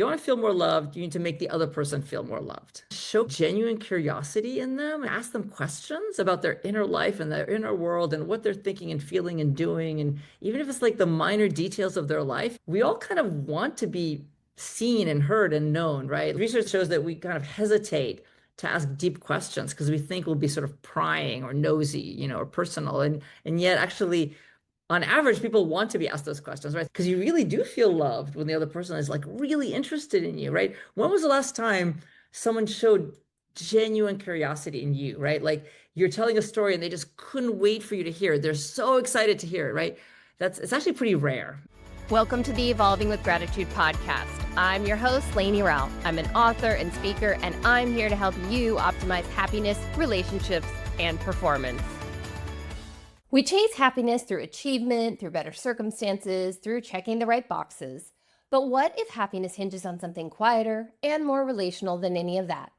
you want to feel more loved, you need to make the other person feel more loved. Show genuine curiosity in them, ask them questions about their inner life and their inner world and what they're thinking and feeling and doing. And even if it's like the minor details of their life, we all kind of want to be seen and heard and known, right? Research shows that we kind of hesitate to ask deep questions because we think we'll be sort of prying or nosy, or personal. And yet actually on average, people want to be asked those questions, right? Because you really do feel loved when the other person is like really interested in you, right? When was the last time someone showed genuine curiosity in you, right? Like you're telling a story and they just couldn't wait for you to hear it. They're so excited to hear it, right? It's actually pretty rare. Welcome to the Evolving with Gratitude podcast. I'm your host, Lainey Rao. I'm an author and speaker, and I'm here to help you optimize happiness, relationships, and performance. We chase happiness through achievement, through better circumstances, through checking the right boxes. But what if happiness hinges on something quieter and more relational than any of that?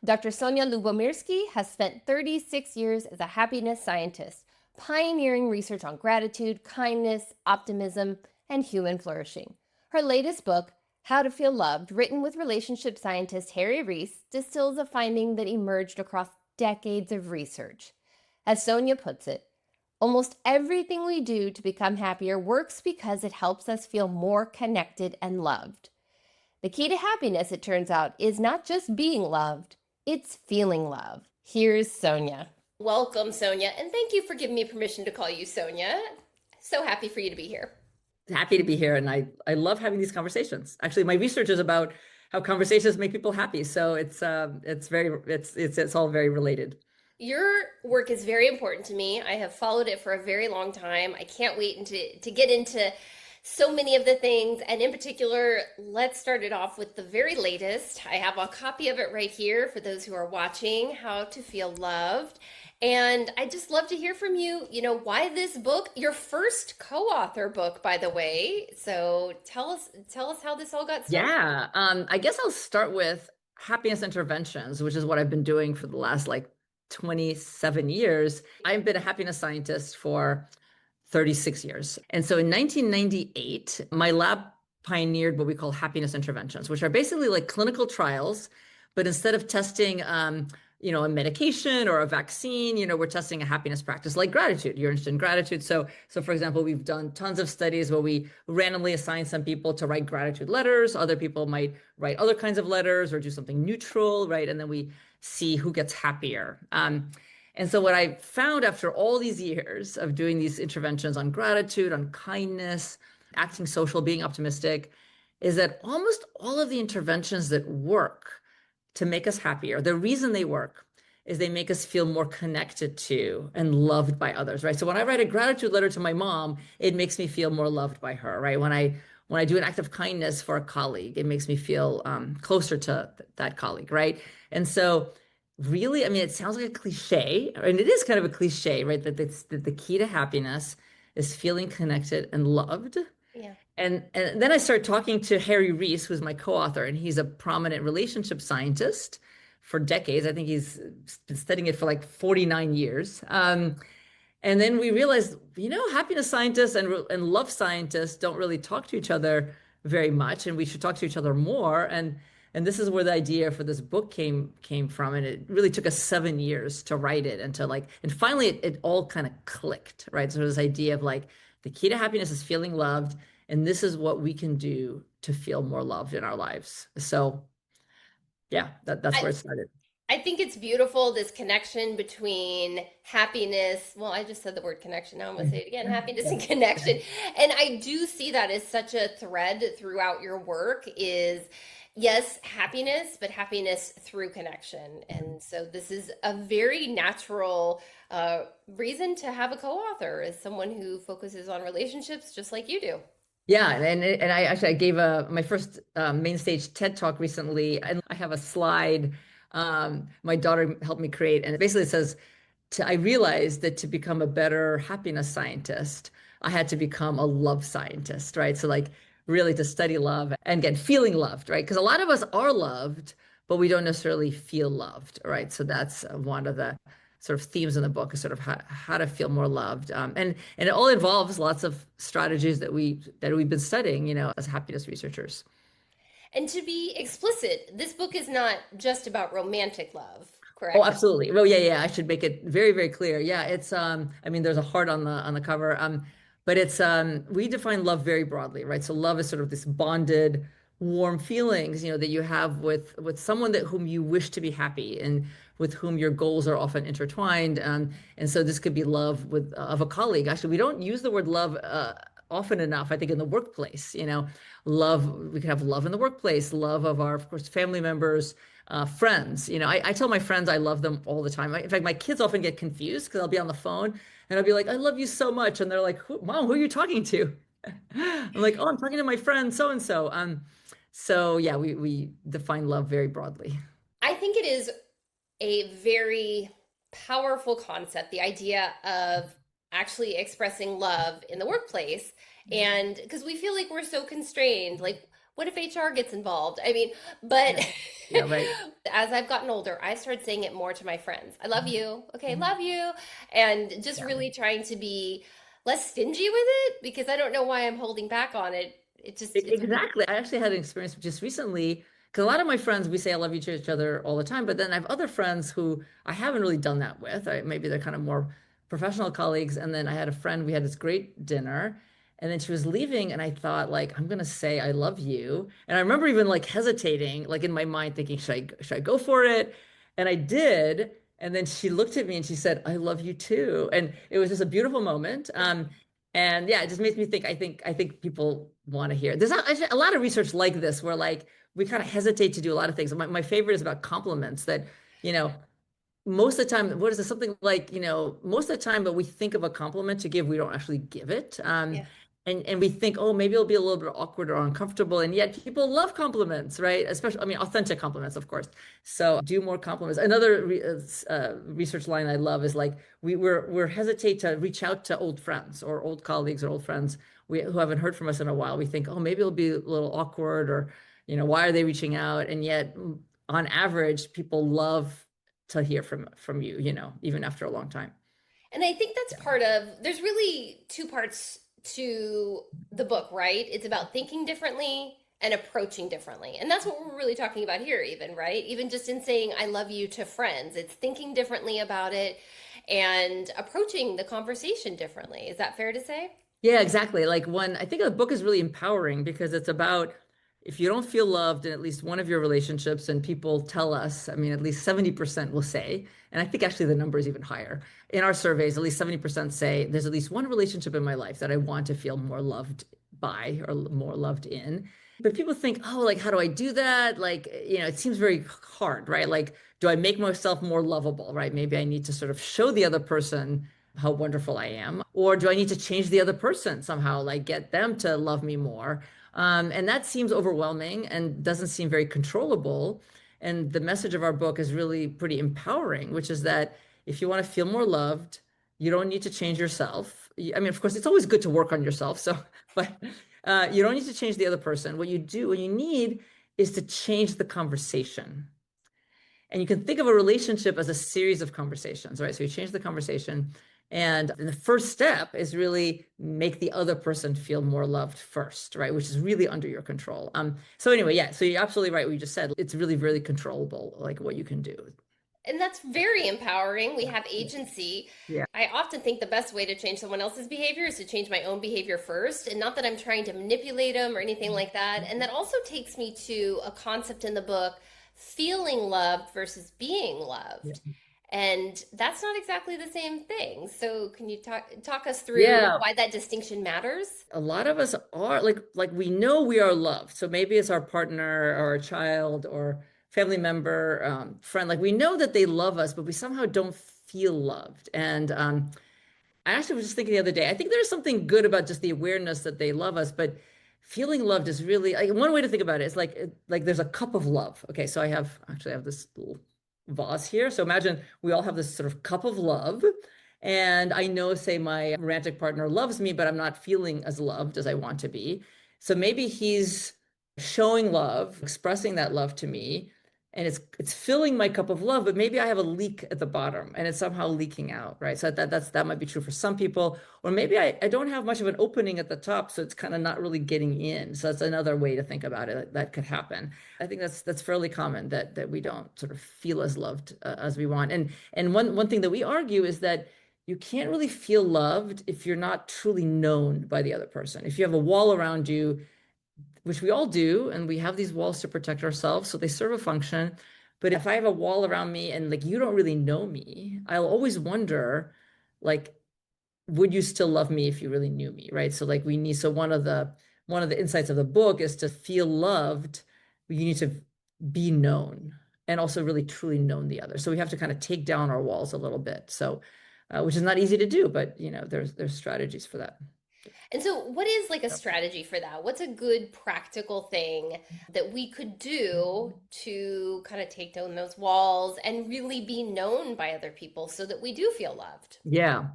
Dr. Sonja Lyubomirsky has spent 36 years as a happiness scientist, pioneering research on gratitude, kindness, optimism, and human flourishing. Her latest book, How to Feel Loved, written with relationship scientist Harry Reese, distills a finding that emerged across decades of research. As Sonja puts it, almost everything we do to become happier works because it helps us feel more connected and loved. The key to happiness, it turns out, is not just being loved, it's feeling love. Here's Sonja. Welcome, Sonja, and thank you for giving me permission to call you Sonja. So happy for you to be here. Happy to be here, and I love having these conversations. Actually, my research is about how conversations make people happy, so it's all very related. Your work is very important to me. I have followed it for a very long time. I can't wait to get into so many of the things. And in particular, let's start it off with the very latest. I have a copy of it right here for those who are watching, How to Feel Loved. And I'd just love to hear from you, why this book, your first co-author book, by the way. So tell us how this all got started. Yeah, I guess I'll start with happiness interventions, which is what I've been doing for the last 27 years. I've been a happiness scientist for 36 years. And so in 1998, my lab pioneered what we call happiness interventions, which are basically like clinical trials, but instead of testing, a medication or a vaccine, we're testing a happiness practice like gratitude. You're interested in gratitude. So for example, we've done tons of studies where we randomly assign some people to write gratitude letters. Other people might write other kinds of letters or do something neutral, right? And then we see who gets happier. And so what I found after all these years of doing these interventions on gratitude, on kindness, acting social, being optimistic, is that almost all of the interventions that work to make us happier, the reason they work is they make us feel more connected to and loved by others, right? So when I write a gratitude letter to my mom, it makes me feel more loved by her, right? When I do an act of kindness for a colleague, it makes me feel closer to that colleague, right? And so really, it sounds like a cliche, and it is kind of a cliche, right? That the key to happiness is feeling connected and loved. Yeah. And then I started talking to Harry Reese, who's my co-author, and he's a prominent relationship scientist for decades. I think he's been studying it for 49 years. And then we realized, happiness scientists and love scientists don't really talk to each other very much, and we should talk to each other more. And this is where the idea for this book came from. And it really took us 7 years to write it and finally it all kind of clicked, right? So this idea of the key to happiness is feeling loved. And this is what we can do to feel more loved in our lives. So yeah, that's where it started. I think it's beautiful, this connection between happiness. Well, I just said the word connection. Now I'm going to say it again, happiness and connection. And I do see that as such a thread throughout your work is, yes, happiness, but happiness through connection. And so this is a very natural reason to have a co-author, as someone who focuses on relationships just like you do. Yeah, and I gave my first main stage TED talk recently, and I have a slide my daughter helped me create, and basically it says, I realized that to become a better happiness scientist, I had to become a love scientist, right? So really to study love and get feeling loved, right? Because a lot of us are loved, but we don't necessarily feel loved, right? So that's one of the sort of themes in the book is sort of how to feel more loved. And it all involves lots of strategies that we've been studying, as happiness researchers. And to be explicit, this book is not just about romantic love, Oh, correct? absolutely. Well, yeah, yeah. I should make it very, very clear. Yeah, it's I mean, there's a heart on the cover. But it's we define love very broadly, right? So love is sort of this bonded, warm feelings, that you have with someone that whom you wish to be happy and with whom your goals are often intertwined. And so this could be love with of a colleague. Actually, we don't use the word love often enough, I think, in the workplace. Love, we could have love in the workplace, love of our, of course, family members, friends. I tell my friends I love them all the time. In fact, my kids often get confused because I'll be on the phone and I'll be like, I love you so much. And they're like, Mom, who are you talking to? I'm like, oh, I'm talking to my friend so and so. So yeah, we define love very broadly. I think it is a very powerful concept, the idea of actually expressing love in the workplace. And because we feel like we're so constrained, like, what if HR gets involved? I mean, but Yeah, yeah, right. as I've gotten older, I've started saying it more to my friends. I love Mhm. you. Okay, Mhm. love you. And just Yeah. really trying to be less stingy with it because I don't know why I'm holding back on it. It's Exactly. I actually had an experience just recently because a lot of my friends, we say I love you to each other all the time, but then I have other friends who I haven't really done that with. Maybe they're kind of more professional colleagues. And then I had a friend, we had this great dinner, and then she was leaving, and I thought, like, I'm gonna say I love you. And I remember even like hesitating, like in my mind, thinking, should I go for it? And I did. And then she looked at me and she said, I love you too. And it was just a beautiful moment. And yeah, it just makes me think. I think people want to hear. There's actually a lot of research like this, where like we kind of hesitate to do a lot of things. My favorite is about compliments. That you know, most of the time, what is it? Something like, most of the time, but we think of a compliment to give, we don't actually give it. yeah. And we think, oh, maybe it'll be a little bit awkward or uncomfortable. And yet people love compliments, right? Especially, I mean, authentic compliments, of course. So do more compliments. Another research line I love is like, we're hesitate to reach out to old friends or old colleagues or old friends who haven't heard from us in a while. We think, oh, maybe it'll be a little awkward, or, why are they reaching out? And yet, on average, people love to hear from you, even after a long time. And I think that's Yeah. part of, there's really two parts to the book, right? It's about thinking differently and approaching differently. And that's what we're really talking about here, even, right? Even just in saying, I love you to friends, it's thinking differently about it and approaching the conversation differently. Is that fair to say? Yeah, exactly. Like, I think the book is really empowering because it's about, if you don't feel loved in at least one of your relationships, and people tell us, I mean, at least 70% will say, and I think actually the number is even higher. In our surveys, at least 70% say there's at least one relationship in my life that I want to feel more loved by or more loved in. But people think, oh, like, how do I do that? Like, it seems very hard, right? Like, do I make myself more lovable, right? Maybe I need to sort of show the other person how wonderful I am? Or do I need to change the other person somehow, like get them to love me more? And that seems overwhelming and doesn't seem very controllable. And the message of our book is really pretty empowering, which is that if you want to feel more loved, you don't need to change yourself. I mean, of course, it's always good to work on yourself. So, but you don't need to change the other person. What you need is to change the conversation. And you can think of a relationship as a series of conversations, right? So you change the conversation. And the first step is really make the other person feel more loved first, right? Which is really under your control. So anyway, yeah, so you're absolutely right what you just said. It's really, really controllable, like what you can do. And that's very empowering. We Yeah. have agency. Yeah. I often think the best way to change someone else's behavior is to change my own behavior first. And not that I'm trying to manipulate them or anything like that. And that also takes me to a concept in the book, feeling loved versus being Yeah. loved. And that's not exactly the same thing. So can you talk us through Yeah. why that distinction matters? A lot of us are like we know we are loved. So maybe it's our partner or a child or family member, friend. Like we know that they love us, but we somehow don't feel loved. And I actually was just thinking the other day, I think there's something good about just the awareness that they love us, but feeling loved is really like one way to think about it is like there's a cup of love. Okay, so I have this little vase here. So imagine we all have this sort of cup of love. And I know, say, my romantic partner loves me, but I'm not feeling as loved as I want to be. So maybe he's showing love, expressing that love to me, and it's filling my cup of love, but maybe I have a leak at the bottom and it's somehow leaking out, right? So that might be true for some people, or maybe I don't have much of an opening at the top, so it's kind of not really getting in. So that's another way to think about it. That could happen. I think that's fairly common that we don't sort of feel as loved as we want. And one thing that we argue is that you can't really feel loved if you're not truly known by the other person. If you have a wall around you, which we all do, and we have these walls to protect ourselves, so they serve a function. But if I have a wall around me and like you don't really know me, I'll always wonder, like, would you still love me if you really knew me, right? So like we need, so one of the insights of the book is to feel loved, you need to be known and also really truly known the other. So we have to kind of take down our walls a little bit. So which is not easy to do, but there's strategies for that. And so, what is like a strategy for that? What's a good practical thing that we could do to kind of take down those walls and really be known by other people so that we do feel loved? Yeah.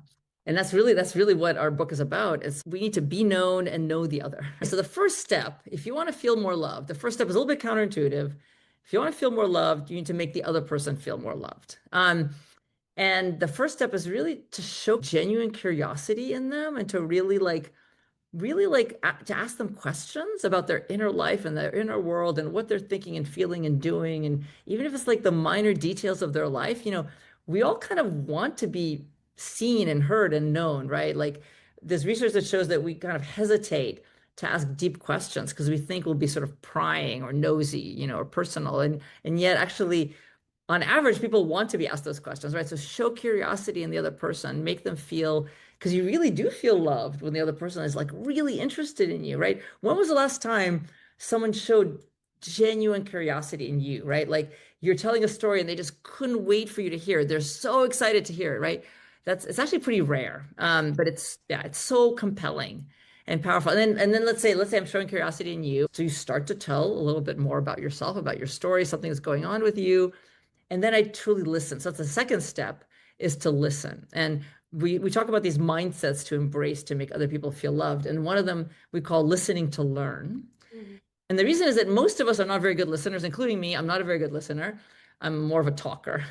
And that's really what our book is about, is we need to be known and know the other. So the first step, if you want to feel more loved, the first step is a little bit counterintuitive. If you want to feel more loved, you need to make the other person feel more loved. And the first step is really to show genuine curiosity in them and to really like to ask them questions about their inner life and their inner world and what they're thinking and feeling and doing. And even if it's like the minor details of their life, we all kind of want to be seen and heard and known, right? Like there's research that shows that we kind of hesitate to ask deep questions because we think we'll be sort of prying or nosy, or personal. And yet actually on average, people want to be asked those questions, right? So show curiosity in the other person, make them feel, because you really do feel loved when the other person is like really interested in you, right? When was the last time someone showed genuine curiosity in you, right? Like you're telling a story and they just couldn't wait for you to hear it. They're so excited to hear it, right? It's actually pretty rare. But it's so compelling and powerful. And then let's say I'm showing curiosity in you. So you start to tell a little bit more about yourself, about your story, something that's going on with you. And then I truly listen. So that's the second step, is to listen. And we talk about these mindsets to embrace to make other people feel loved. And one of them we call listening to learn. Mhm. And the reason is that most of us are not very good listeners, including me. I'm not a very good listener. I'm more of a talker.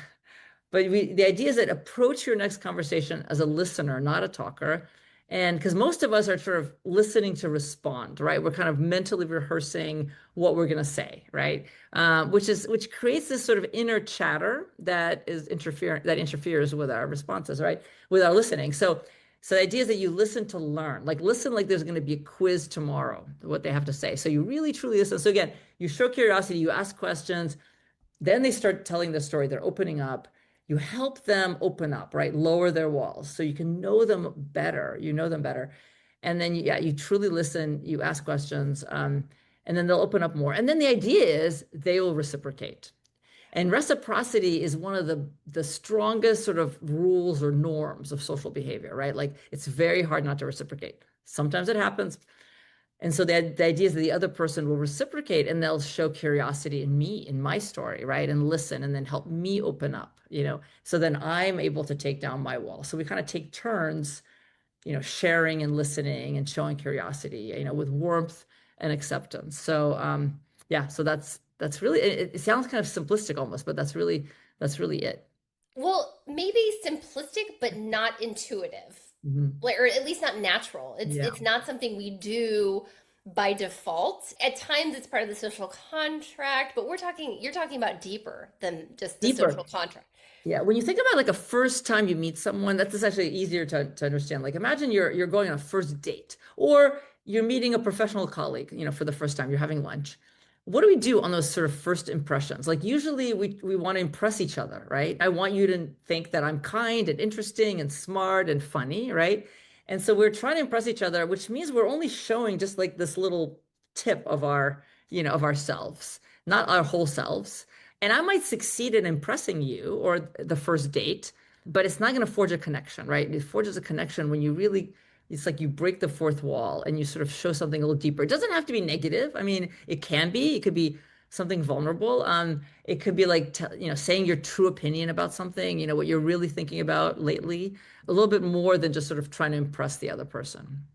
But the idea is that approach your next conversation as a listener, not a talker. And because most of us are sort of listening to respond, right? We're kind of mentally rehearsing what we're going to say, right? Which creates this sort of inner chatter that interferes with our responses, right? With our listening. So the idea is that you listen to learn, like listen like there's going to be a quiz tomorrow, what they have to say. So you really truly listen. So again, you show curiosity, you ask questions, then they start telling the story, they're opening up. You help them open up, right? Lower their walls so you can know them better. You know them better. And then, yeah, you truly listen, you ask questions, and then they'll open up more. And then the idea is they will reciprocate. And reciprocity is one of the strongest sort of rules or norms of social behavior, right? Like it's very hard not to reciprocate. Sometimes it happens, and so the idea is that the other person will reciprocate and they'll show curiosity in me, in my story, right? And listen and then help me open up. So then I'm able to take down my wall. So we kind of take turns, sharing and listening and showing curiosity, with warmth and acceptance. So yeah, so that's really it sounds kind of simplistic almost, but that's really it. Well, maybe simplistic, but not intuitive. Mhm. Like, or at least not natural. It's Yeah. it's not something we do by default. At times it's part of the social contract, but you're talking about deeper than just the social Deeper. contract. Yeah, when you think about like a first time you meet someone, that's actually easier to understand. Like imagine you're going on a first date or you're meeting a professional colleague, for the first time, you're having lunch. What do we do on those sort of first impressions? Like usually we want to impress each other, right? I want you to think that I'm kind and interesting and smart and funny, right? And so we're trying to impress each other, which means we're only showing just like this little tip of ourselves, not our whole selves. And I might succeed in impressing you or the first date, but it's not going to forge a connection, right? It forges a connection when it's like you break the fourth wall and you sort of show something a little deeper. It doesn't have to be negative. I mean, it can be, it could be something vulnerable. It could be like, saying your true opinion about something, what you're really thinking about lately, a little bit more than just sort of trying to impress the other person.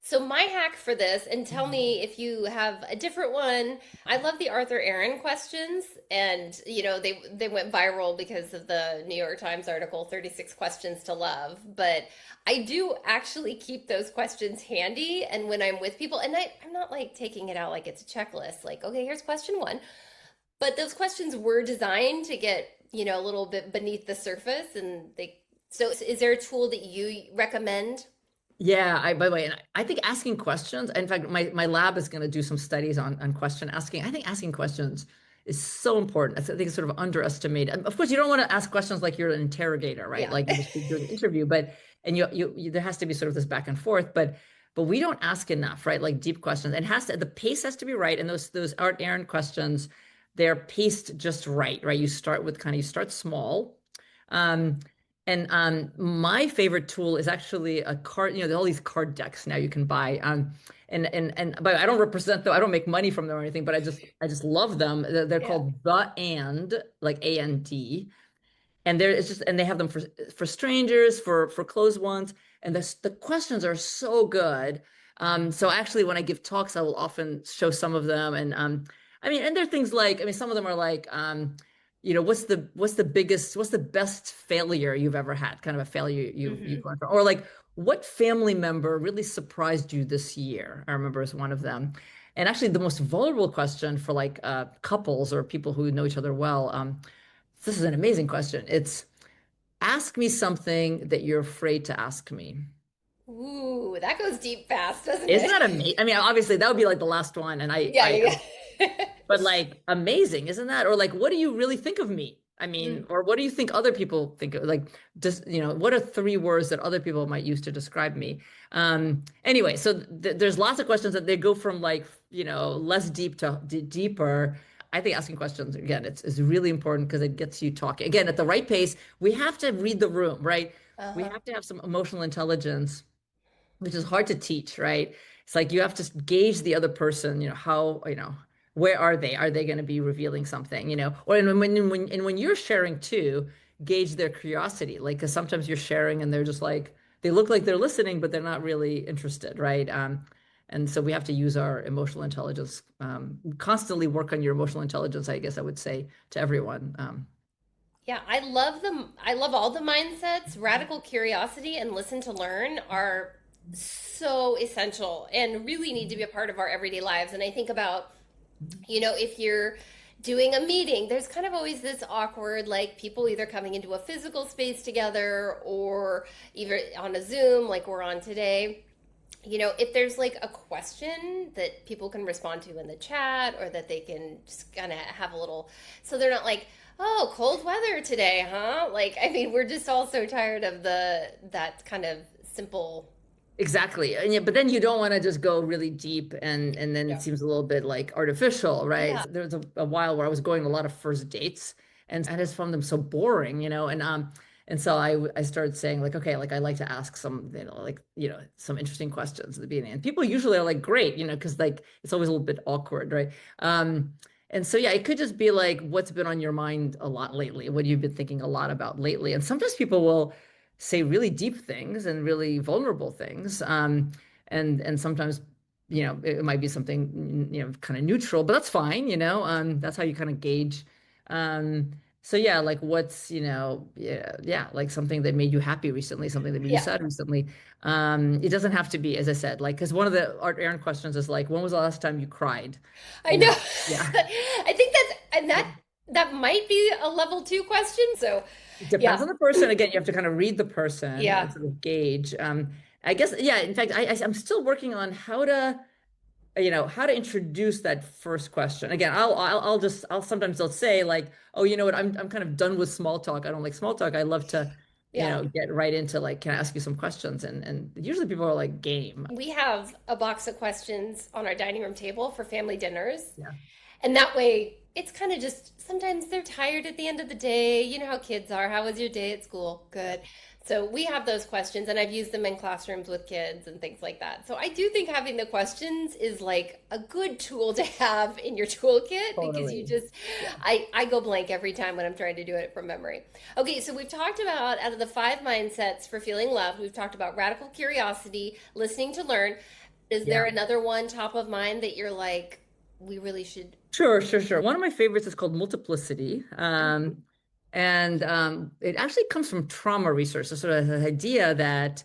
So my hack for this, and tell me if you have a different one. I love the Arthur Aaron questions, and they went viral because of the New York Times article 36 Questions to Love. But I do actually keep those questions handy, and when I'm with people, and I'm not like taking it out like it's a checklist, like, okay, here's question one. But those questions were designed to get, a little bit beneath the surface, and they so is there a tool that you recommend? Yeah, by the way, and I think asking questions, in fact, my lab is going to do some studies on question asking. I think asking questions is so important. I think it's sort of underestimated. And of course, you don't want to ask questions like you're an interrogator, right? Yeah. Like you're just doing an interview, but and there has to be sort of this back and forth, but we don't ask enough, right? Like deep questions. And the pace has to be right. And those Art Aaron questions, they're paced just right, right? You start small. Um, and my favorite tool is actually a card, all these card decks now you can buy. And but I don't represent them, I don't make money from them or anything, but I just love them. They're Yeah. called The And, like AND, and they have them for strangers, for closed ones, and the questions are so good. So actually when I give talks I will often show some of them, and I mean, and there are things like, I mean, some of them are like, what's the best failure you've ever had, kind of a failure you've Hmm. gone through, or like what family member really surprised you this year, I remember, is one of them. And actually the most vulnerable question for like couples or people who know each other well, this is an amazing question. It's, ask me something that you're afraid to ask me. Ooh, that goes deep fast, doesn't Isn't it? that amazing? I mean, obviously that would be like the last one, and Yeah, yeah, yeah. but like amazing, isn't that? Or like, what do you really think of me? I Mm, mean, or what do you think other people think of? Like, just, what are three words that other people might use to describe me? Anyway, so there's lots of questions that they go from like, less deep to deeper. I think asking questions, again, it's really important because it gets you talking. Again, at the right pace, we have to read the room, right? We uh-huh. have to have some emotional intelligence, which is hard to teach, right? It's like you have to gauge the other person, how, where are they? Are they going to be revealing something, Or and when you're sharing too, gauge their curiosity, like, because sometimes you're sharing and they're just like, they look like they're listening, but they're not really interested, right? And so we have to use our emotional intelligence, constantly work on your emotional intelligence, I guess I would say to everyone. Yeah, I love them. I love all the mindsets. Radical curiosity and listen to learn are so essential and really need to be a part of our everyday lives. And I think about, if you're doing a meeting, there's kind of always this awkward, like people either coming into a physical space together or either on a Zoom, like we're on today. If there's like a question that people can respond to in the chat or that they can just kind of have a little, so they're not like, oh, cold weather today, huh? Like, I mean, we're just all so tired of that kind of simple. Exactly. And yeah, but then you don't want to just go really deep, and then Yeah. it seems a little bit like artificial, right? Yeah. There was a while where I was going to a lot of first dates, and I just found them so boring, and so I started saying like, okay, like I like to ask some, like, some interesting questions at the beginning. And people usually are like, great, because like it's always a little bit awkward, right? And so yeah, it could just be like, what's been on your mind a lot lately? What you've been thinking a lot about lately? And sometimes people will say really deep things and really vulnerable things. And sometimes, it might be something, kind of neutral, but that's fine, that's how you kind of gauge. So yeah, like what's, yeah, like something that made you happy recently, something that made you Yeah. sad recently. It doesn't have to be, as I said, like, because one of the Art Aaron questions is like, when was the last time you cried? I know. Yeah. I think and that might be a level two question. So, It yeah. depends on the person. Again, you have to kind of read the person and Yeah. sort of gauge. I guess, yeah. In fact, I'm still working on how to introduce that first question. Again, I'll sometimes they'll say like, oh, you know what, I'm kind of done with small talk. I don't like small talk. I love to, Yeah. get right into like, can I ask you some questions? And usually people are like game. We have a box of questions on our dining room table for family dinners. Yeah. And that way, it's kind of just sometimes they're tired at the end of the day. You know how kids are. How was your day at school? Good. So we have those questions, and I've used them in classrooms with kids and things like that. So I do think having the questions is like a good tool to have in your toolkit because you Totally. just, Yeah. I go blank every time when I'm trying to do it from memory. Okay, so we've talked about out of the five mindsets for feeling loved, we've talked about radical curiosity, listening to learn. Is there Yeah. another one top of mind that you're like, we really should? Sure. One of my favorites is called multiplicity. Mhm. And it actually comes from trauma research. So sort of the idea that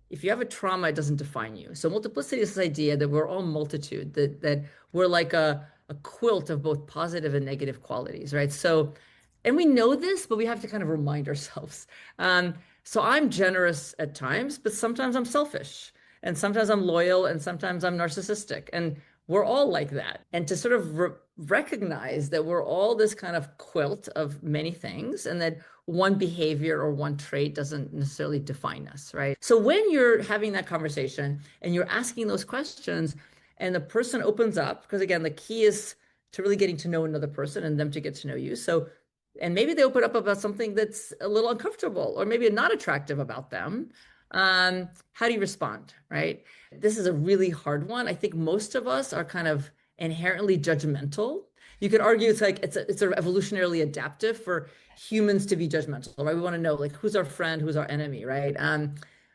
if you have a trauma, it doesn't define you. So multiplicity is this idea that we're all multitude, that we're like a quilt of both positive and negative qualities, right? So, and we know this, but we have to kind of remind ourselves. Um, so I'm generous at times, but sometimes I'm selfish, and sometimes I'm loyal, and sometimes I'm narcissistic. And we're all like that. And to sort of recognize that we're all this kind of quilt of many things and that one behavior or one trait doesn't necessarily define us, right? So when you're having that conversation and you're asking those questions and the person opens up, because again, the key is to really getting to know another person and them to get to know you. So, and maybe they open up about something that's a little uncomfortable or maybe not attractive about them. How do you respond, right? This is a really hard one. I think most of us are kind of inherently judgmental. You could argue it's like it's sort of evolutionarily adaptive for humans to be judgmental, right? We want to know like who's our friend, who's our enemy, right?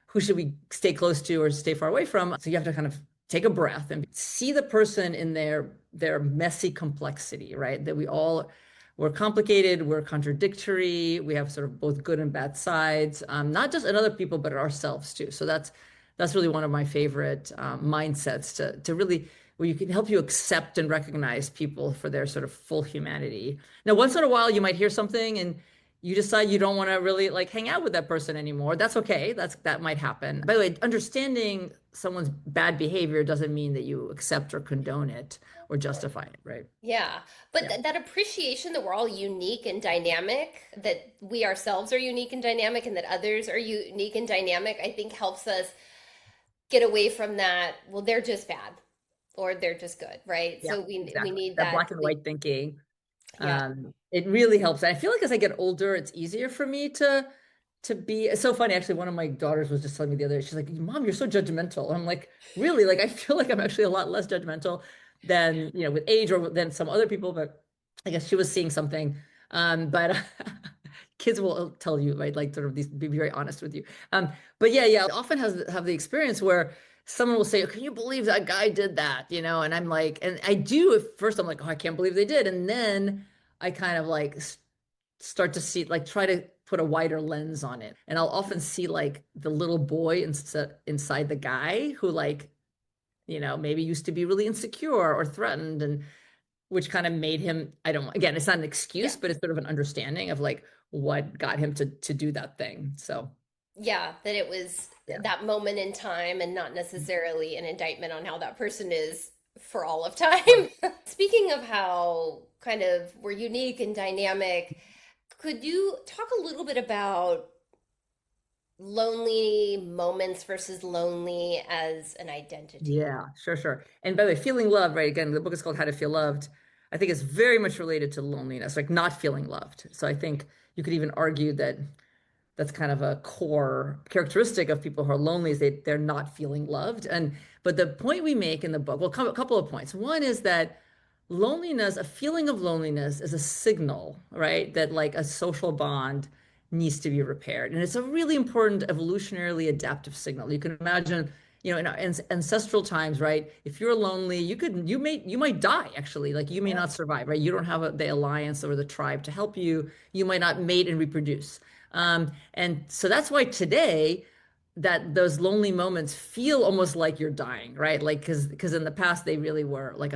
Who should we stay close to or stay far away from? So you have to kind of take a breath and see the person in their messy complexity, right? That we're complicated, we're contradictory, we have sort of both good and bad sides, not just in other people, but ourselves too. So that's really one of my favorite mindsets to really where you can help you accept and recognize people for their sort of full humanity. Now, once in a while, you might hear something and you decide you don't want to really like hang out with that person anymore. That's okay. That might happen. By the way, understanding someone's bad behavior doesn't mean that you accept or condone it or justify it, right? Yeah. But Yeah. that appreciation that we're all unique and dynamic, that we ourselves are unique and dynamic, and that others are unique and dynamic, I think helps us get away from that. Well, they're just bad or they're just good, right? Yeah, So we exactly. need That that. black and white thinking. Yeah. It really helps. I feel like as I get older, it's easier for me to be. It's so funny, actually. One of my daughters was just telling me the other day, she's like, "Mom, you're so judgmental." I'm like, really? Like, I feel like I'm actually a lot less judgmental than, with age or than some other people, but I guess she was seeing something. But kids will tell you, right? Like, sort of these, be very honest with you. But yeah, I often have the experience where someone will say, "Oh, can you believe that guy did that?" And I'm like, and I do at first, I'm like, "Oh, I can't believe they did." And then I kind of like start to see, like, try to put a wider lens on it. And I'll often see like the little boy inside the guy who, like, maybe used to be really insecure or threatened, and which kind of made him, I don't, again, it's not an Yeah. excuse, but it's sort of an understanding of like what got him to do that thing. So, Yeah, that it was yeah. that moment in time and not necessarily an indictment on how that person is for all of time. Speaking of how kind of we're unique and dynamic, could you talk a little bit about lonely moments versus lonely as an identity? Yeah, sure. And by the way, feeling love, right? Again, the book is called How to Feel Loved. I think it's very much related to loneliness, like not feeling loved. So I think you could even argue that that's kind of a core characteristic of people who are lonely is they're not feeling loved. And but the point we make in the book, well, a couple of points. One is that loneliness, a feeling of loneliness is a signal, right? That like a social bond needs to be repaired. And it's a really important evolutionarily adaptive signal. You can imagine, in our ancestral times, right? If you're lonely, you might die actually. Like you may Yeah. not survive, right? You don't have the alliance or the tribe to help you. You might not mate and reproduce. And so that's why today that those lonely moments feel almost like you're dying, right? Like because in the past they really were like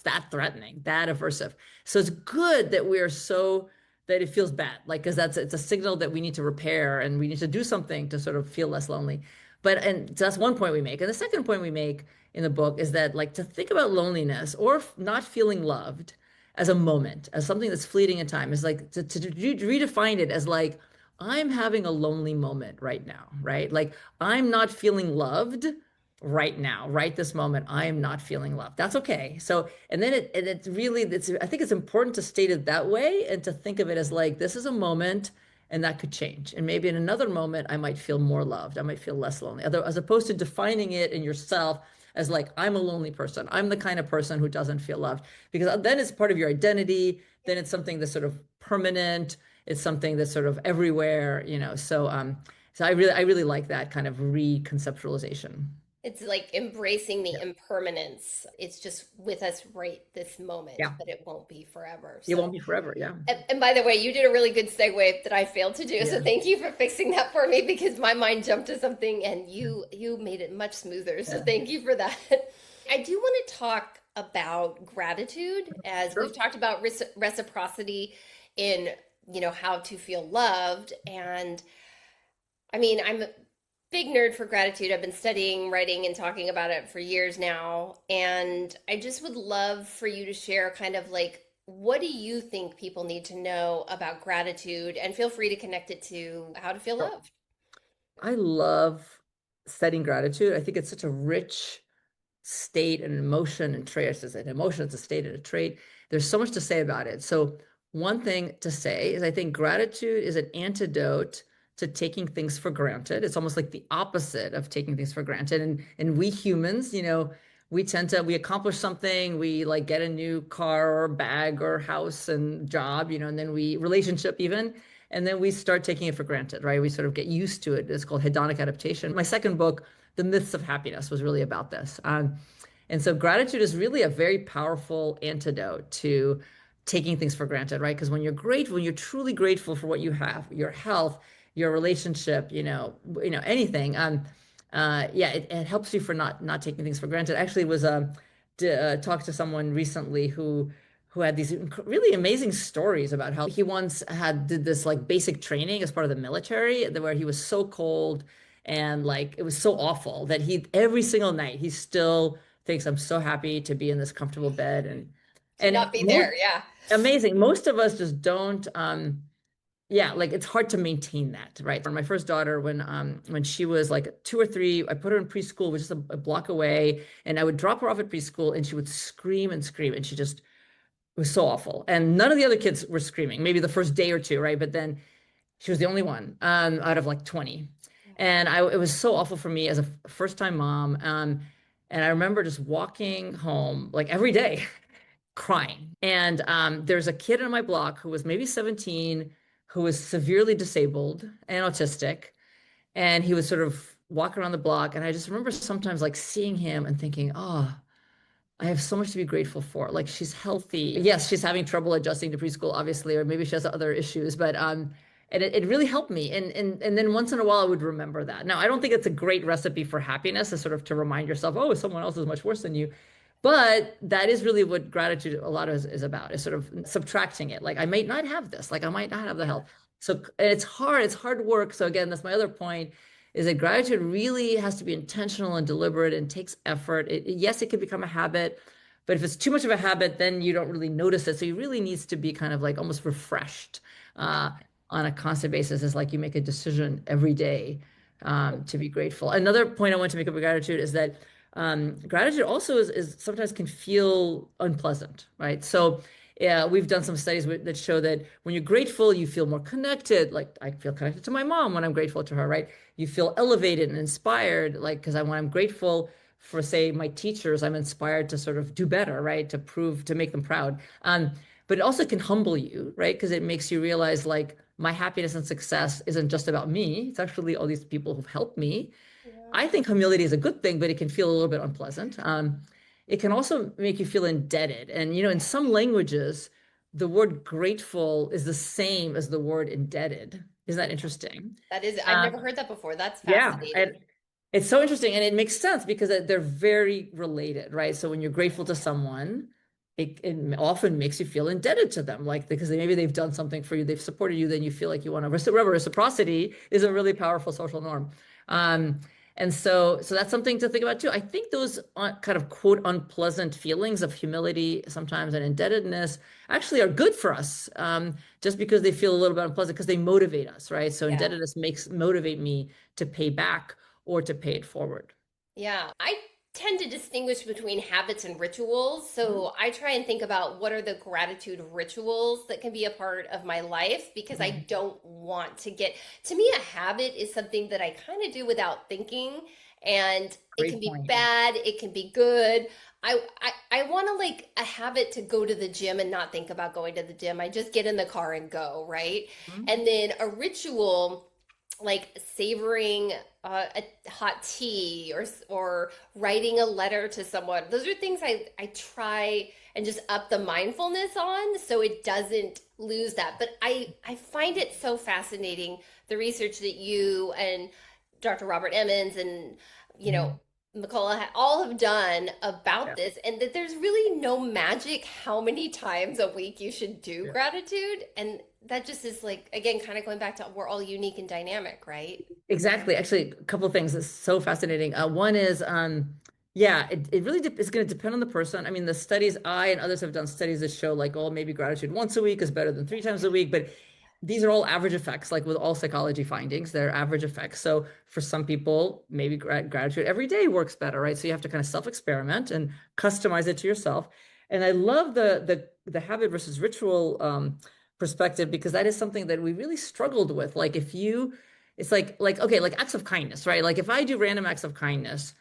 that threatening, that aversive. So it's good that we're so that it feels bad, like because it's a signal that we need to repair and we need to do something to sort of feel less lonely. But and so that's one point we make, and the second point we make in the book is that like to think about loneliness or not feeling loved as a moment, as something that's fleeting in time, is like to redefine it as like I'm having a lonely moment right now, right? Like I'm not feeling loved right now, right this moment. I am not feeling loved. That's okay. So, and then it's really, I think it's important to state it that way and to think of it as like, this is a moment and that could change. And maybe in another moment, I might feel more loved. I might feel less lonely. As opposed to defining it in yourself as like, I'm a lonely person. I'm the kind of person who doesn't feel loved because then it's part of your identity. Then it's something that's sort of permanent. It's something that's sort of everywhere. So I really like that kind of reconceptualization. It's like embracing the impermanence. It's just with us right this moment, Yeah, but it won't be forever. it won't So, be forever. Yeah. and by the way, you did a really good segue that I failed to do. So Yeah. thank you for fixing that for me because my mind jumped to something and you made it much smoother. So Yeah. thank you for that. I do want to talk about gratitude as we've Sure. talked about reciprocity in, how to feel loved. And I mean, I'm a big nerd for gratitude. I've been studying, writing, and talking about it for years now. And I just would love for you to share kind of like, what do you think people need to know about gratitude? And feel free to connect it to how to feel Sure. loved. I love studying gratitude. I think it's such a rich state and emotion and trait. It's an emotion, it's a state and a trait. There's so much to say about it. So one thing to say is I think gratitude is an antidote to taking things for granted. It's almost like the opposite of taking things for granted. And we humans, we tend to we accomplish something, we like get a new car or bag or house and job, and then we relationship even. And then we start taking it for granted, right? We sort of get used to it. It's called hedonic adaptation. My second book, The Myths of Happiness, was really about this. And so gratitude is really a very powerful antidote to taking things for granted, right? Because when you're grateful, when you're truly grateful for what you have, your health, your relationship, anything, yeah, it helps you for not taking things for granted. Actually, was talked to someone recently who had these really amazing stories about how he once did this like basic training as part of the military, where he was so cold and like it was so awful that he every single night he still thinks, I'm so happy to be in this comfortable bed. and To and not be most there. Yeah. amazing, most of us just don't. Yeah, like it's hard to maintain that, right? For my first daughter, when she was like 2 or 3, I put her in preschool, which is a block away, and I would drop her off at preschool, and she would scream and scream, and she just it was so awful. And none of the other kids were screaming, maybe the first day or two, right? But then she was the only one out of like 20. And it was so awful for me as a first time mom. And I remember just walking home like every day crying. And there's a kid in my block who was maybe 17, who was severely disabled and autistic. And he was sort of walking around the block. And I just remember sometimes like seeing him and thinking, oh, I have so much to be grateful for. Like she's healthy. Yes, she's having trouble adjusting to preschool, obviously, or maybe she has other issues, but and it really helped me. And then once in a while I would remember that. Now, I don't think it's a great recipe for happiness, is sort of to remind yourself, oh, someone else is much worse than you. But that is really what gratitude a lot is about, is sort of subtracting it. Like I might not have this, like I might not have the health. So it's hard work. So again, that's my other point, is that gratitude really has to be intentional and deliberate and takes effort. Yes, it can become a habit, but if it's too much of a habit, then you don't really notice it. So you really needs to be kind of like almost refreshed uh, on a constant basis. It's like you make a decision every day to be grateful. Another point I want to make about gratitude is that gratitude also is sometimes can feel unpleasant, right? So yeah, we've done some studies that show that when you're grateful, you feel more connected. Like I feel connected to my mom when I'm grateful to her, right? You feel elevated and inspired, like because when I'm grateful for, say, my teachers, I'm inspired to sort of do better, right? To make them proud. But it also can humble you, right? Because it makes you realize like my happiness and success isn't just about me. It's actually all these people who've helped me. Yeah. I think humility is a good thing, but it can feel a little bit unpleasant. It can also make you feel indebted. And, in some languages, the word grateful is the same as the word indebted. Isn't that interesting? That is, I've Uh, never heard that before. That's yeah. fascinating. And it's so interesting. And it makes sense because they're very related, right? So when you're grateful to someone, it often makes you feel indebted to them, like because maybe they've done something for you, they've supported you, then you feel like you want to. Reciprocity is a really powerful social norm. Um, and so that's something to think about too. I think those kind of quote unpleasant feelings of humility sometimes and indebtedness actually are good for us, just because they feel a little bit unpleasant because they motivate us, right? So Yeah. indebtedness makes motivate me to pay back or to pay it forward. Yeah, I tend to distinguish between habits and rituals. So I try and think about what are the gratitude rituals that can be a part of my life because I Mhm. don't want to get, to me, a habit is something that I kind of do without thinking. And it can Great be point. bad, it can be good. I want to like a habit to go to the gym and not think about going to the gym. I just get in the car and go, right? Mhm. And then a ritual like savoring a hot tea or writing a letter to someone. Those are things I try and just up the mindfulness on so it doesn't lose that. But I find it so fascinating the research that you and Dr. Robert Emmons and you know Mhm. all have done about Yeah. this, and that there's really no magic how many times a week you should do Yeah. gratitude. And that just is like, again, kind of going back to we're all unique and dynamic, right? Exactly. Actually, a couple of things that's so fascinating. One is, yeah, it really is going to depend on the person. I mean, the studies, I and others have done studies that show like, oh, maybe gratitude once a week is better than three times a week. But these are all average effects, like with all psychology findings, they're average effects. So for some people, maybe gratitude every day works better, right? So you have to kind of self-experiment and customize it to yourself. And I love the habit versus ritual perspective because that is something that we really struggled with. Like if you it's like okay, like acts of kindness, right? Like if I do random acts of kindness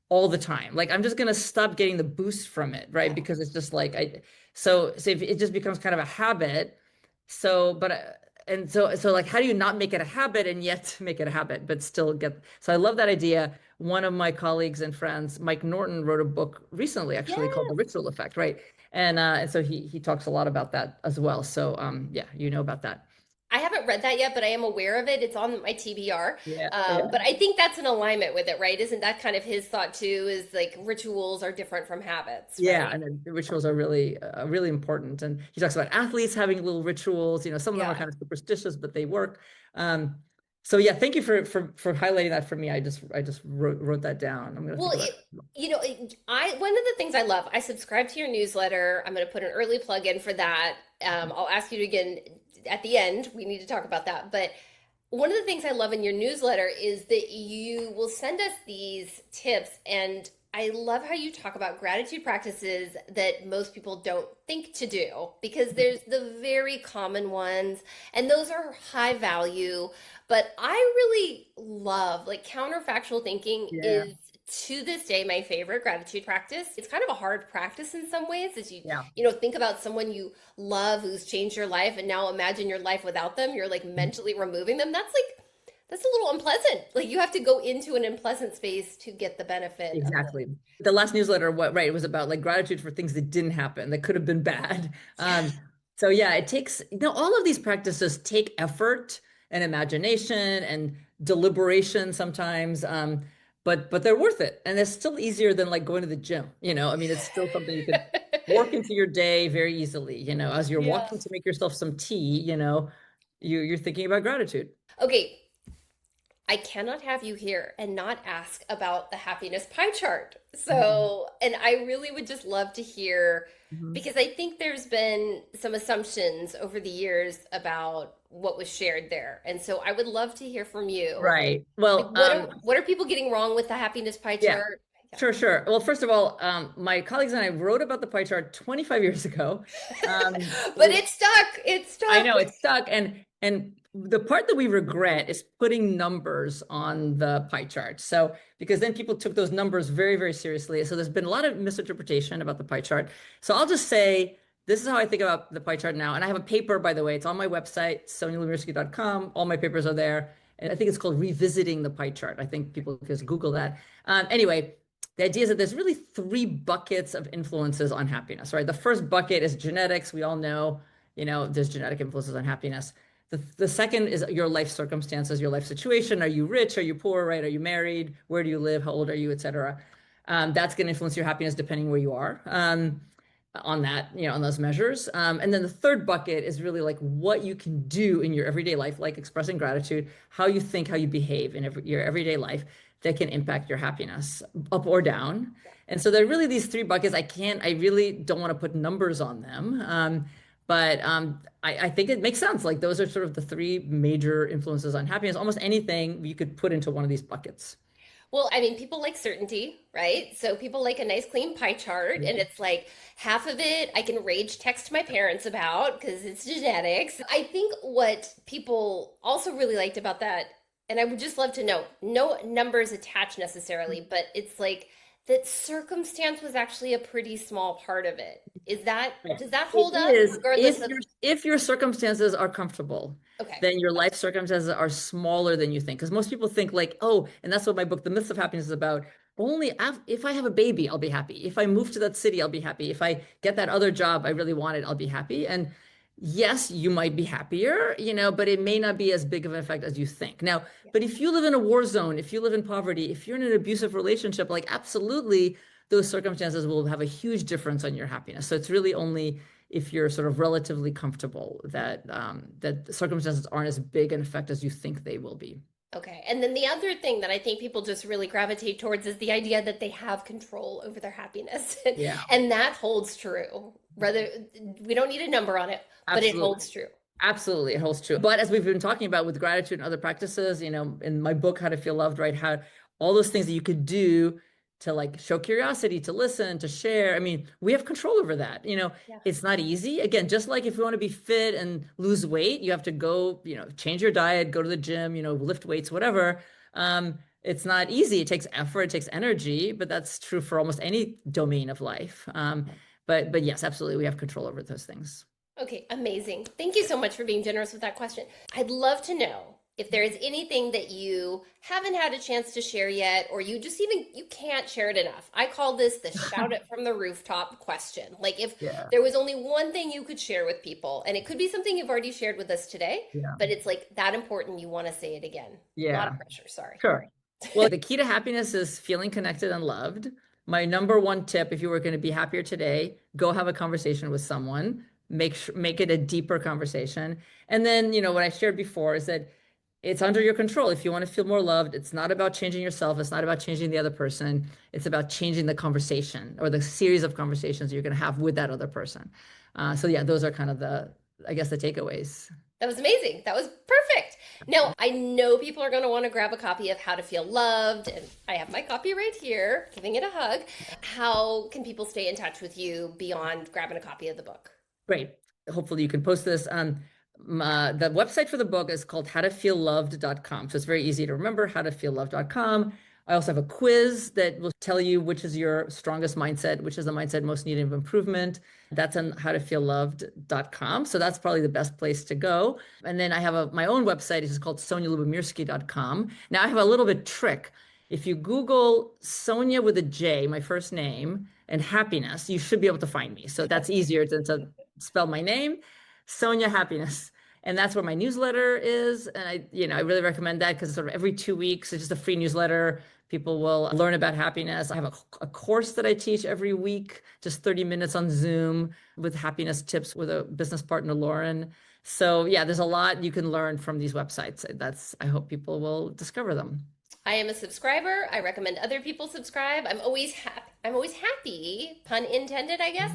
all the time, like I'm just gonna stop getting the boost from it, right? Because it's just like so if it just becomes kind of a habit. So, but and so like how do you not make it a habit and yet make it a habit, but still get so I love that idea. One of my colleagues and friends, Mike Norton, wrote a book recently actually called The Yes. Ritual Effect, right? And so he talks a lot about that as well. So yeah, you know about that. I haven't read that yet, but I am aware of it. It's on my TBR. Yeah, yeah. But I think that's in alignment with it, right? Isn't that kind of his thought too? Is like rituals are different from habits, Yeah, right? and then the rituals are really important. And he talks about athletes having little rituals. You know, some of them are Yeah. kind of superstitious, but they work. Um, so yeah, thank you for highlighting that for me. I just wrote that down. I'm gonna Well, think about it. I one of the things I love, I subscribe to your newsletter. I'm going to put an early plug in for that. I'll ask you to again at the end. We need to talk about that. But one of the things I love in your newsletter is that you will send us these tips, and I love how you talk about gratitude practices that most people don't think to do because there's the very common ones, and those are high value. But I really love like counterfactual thinking Yeah, is to this day my favorite gratitude practice. It's kind of a hard practice in some ways as yeah. think about someone you love who's changed your life, and now imagine your life without them. You're like mentally removing them. That's a little unpleasant. Like you have to go into an unpleasant space to get the benefit of the Exactly. The last newsletter, what, right, it was about like gratitude for things that didn't happen, that could have been bad. yeah. So yeah, it takes, all of these practices take effort and imagination and deliberation sometimes. But they're worth it. And it's still easier than like going to the gym, I mean, it's still something you could work into your day very easily, as you're Yeah. walking to make yourself some tea, you're thinking about gratitude. Okay, I cannot have you here and not ask about the happiness pie chart. Mhm. So, and I really would just love to hear Mhm. because I think there's been some assumptions over the years about what was shared there. And so I would love to hear from you. Right. Like Well, what are people getting wrong with the happiness pie yeah. chart? Yeah. Sure, sure. Well, first of all, my colleagues and I wrote about the pie chart 25 years ago. But it stuck. It I stuck. know it's stuck, and the part that we regret is putting numbers on the pie chart. So because then people took those numbers very, very seriously. So there's been a lot of misinterpretation about the pie chart. So I'll just say this is how I think about the pie chart now. And I have a paper, by the way. It's on my website, sonjalyubomirsky.com. All my papers are there. And I think it's called Revisiting the Pie Chart. I think people can just Google that. Anyway, the idea is that there's really three buckets of influences on happiness, right? The first bucket is genetics. We all know, there's genetic influences on happiness. The second is your life circumstances, your life situation. Are you rich? Are you poor, right? Are you married? Where do you live? How old are you, et cetera? That's going to influence your happiness depending where you are on that, on those measures. And then the third bucket is really like what you can do in your everyday life, like expressing gratitude, how you think, how you behave in your everyday life that can impact your happiness up or down. And so there are really these three buckets. I really don't want to put numbers on them. But I think it makes sense. Like those are sort of the three major influences on happiness. Almost anything you could put into one of these buckets. Well, I mean, people like certainty, right? So people like a nice clean pie chart, Yeah. and it's like half of it I can rage text my parents about because it's genetics. I think what people also really liked about that, and I would just love to know, no numbers attached necessarily, but it's like that circumstance was actually a pretty small part of it. Does that hold It up is regardless of, if your circumstances are comfortable, okay, then your life circumstances are smaller than you think. Because most people think like, oh, and that's what my book, The Myths of Happiness, is about. If I have a baby, I'll be happy. If I move to that city, I'll be happy. If I get that other job I really wanted, I'll be happy. And yes, you might be happier, but it may not be as big of an effect as you think. Now, yeah. but if you live in a war zone, if you live in poverty, if you're in an abusive relationship, like absolutely those circumstances will have a huge difference on your happiness. So it's really only if you're sort of relatively comfortable that circumstances aren't as big an effect as you think they will be. Okay. And then the other thing that I think people just really gravitate towards is the idea that they have control over their happiness. Yeah, And that holds true. Rather, we don't need a number on it, but it absolutely. holds true. Absolutely, it holds true. But as we've been talking about with gratitude and other practices, in my book, How to Feel Loved, right? How all those things that you could do to like show curiosity, to listen, to share. I mean, we have control over that. Yeah. It's not easy. Again, just like if you want to be fit and lose weight, you have to go, change your diet, go to the gym, lift weights, whatever. It's not easy. It takes effort, it takes energy, but that's true for almost any domain of life. But yes, absolutely, we have control over those things. Okay, amazing. Thank you so much for being generous with that question. I'd love to know if there is anything that you haven't had a chance to share yet, or you can't share it enough. I call this the shout it from the rooftop question. Like if Yeah. there was only one thing you could share with people, and it could be something you've already shared with us today, Yeah. but it's like that important you want to say it again. A lot Yeah. of pressure, sorry. Sure. Well, the key to happiness is feeling connected and loved. My number one tip, if you were going to be happier today, go have a conversation with someone. Make it a deeper conversation. And then, what I shared before is that it's under your control. If you want to feel more loved, it's not about changing yourself. It's not about changing the other person. It's about changing the conversation or the series of conversations you're going to have with that other person. So yeah, those are kind of I guess, the takeaways. That was amazing. That was perfect. Now, I know people are going to want to grab a copy of How to Feel Loved, and I have my copy right here, giving it a hug. How can people stay in touch with you beyond grabbing a copy of the book? Great. Hopefully you can post this. The website for the book is called howtofeelloved.com. So it's very easy to remember, howtofeelloved.com. I also have a quiz that will tell you which is your strongest mindset, which is the mindset most needed of improvement. That's on howtofeelloved.com. So that's probably the best place to go. And then I have my own website, which is called sonjalyubomirsky.com. Now I have a little bit trick. If you Google Sonja with a J, my first name, and happiness, you should be able to find me. So that's easier to spell my name, Sonja Happiness. And that's where my newsletter is. And I really recommend that because sort of every 2 weeks, it's just a free newsletter. People will learn about happiness. I have a course that I teach every week, just 30 minutes on Zoom with happiness tips with a business partner, Lauren. So yeah, there's a lot you can learn from these websites. I hope people will discover them. I am a subscriber. I recommend other people subscribe. I'm always happy, pun intended, I guess,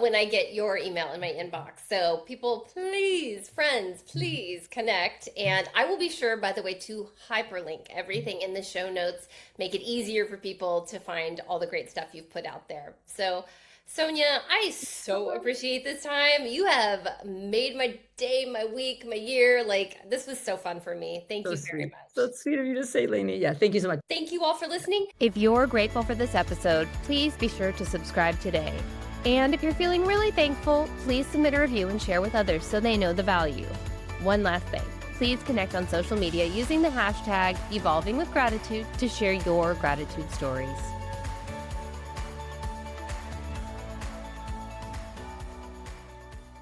when I get your email in my inbox. So people, please, friends, please connect. And I will be sure, by the way, to hyperlink everything in the show notes, make it easier for people to find all the great stuff you've put out there. So Sonja, I so appreciate this time. You have made my day, my week, my year. Like, this was so fun for me. Thank you very much. So sweet of you to say, Lainey. Yeah, thank you so much. Thank you all for listening. If you're grateful for this episode, please be sure to subscribe today. And if you're feeling really thankful, please submit a review and share with others so they know the value. One last thing, please connect on social media using the hashtag evolvingwithgratitude to share your gratitude stories.